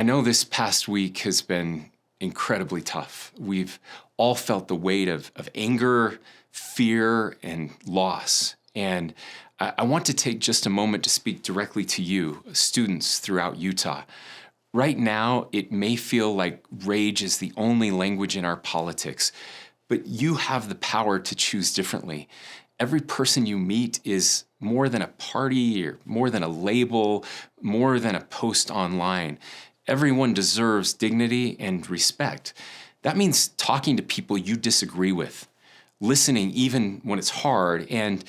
I know this past week has been incredibly tough. We've all felt the weight of anger, fear, and loss. And I want to take just a moment to speak directly to you, students throughout Utah. Right now, it may feel like rage is the only language in our politics, but you have the power to choose differently. Every person you meet is more than a party or more than a label, more than a post online. Everyone deserves dignity and respect. That means talking to people you disagree with, listening even when it's hard, and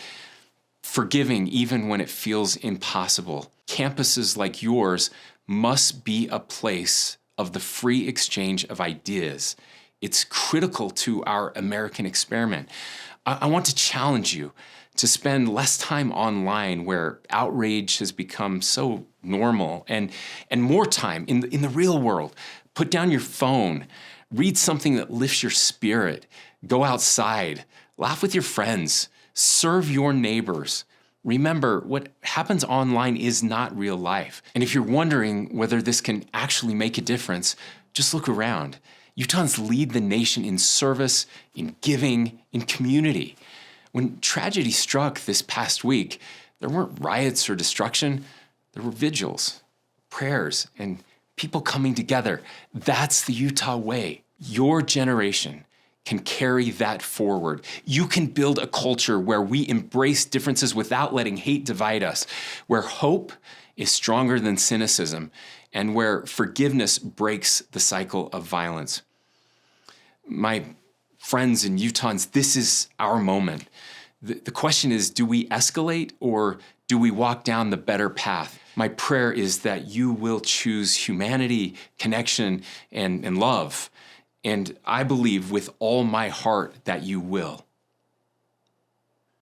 forgiving even when it feels impossible. Campuses like yours must be a place of the free exchange of ideas. It's critical to our American experiment. I want to challenge you to spend less time online where outrage has become so normal and more time in the real world. Put down your phone, read something that lifts your spirit, go outside, laugh with your friends, serve your neighbors. Remember, what happens online is not real life. And if you're wondering whether this can actually make a difference, just look around. Utahns lead the nation in service, in giving, in community. When tragedy struck this past week, there weren't riots or destruction. There were vigils, prayers, and people coming together. That's the Utah way. Your generation can carry that forward. You can build a culture where we embrace differences without letting hate divide us, where hope is stronger than cynicism, and where forgiveness breaks the cycle of violence. My friends and Utahns, this is our moment. The question is, do we escalate or do we walk down the better path? My prayer is that you will choose humanity, connection, and love. And I believe with all my heart that you will.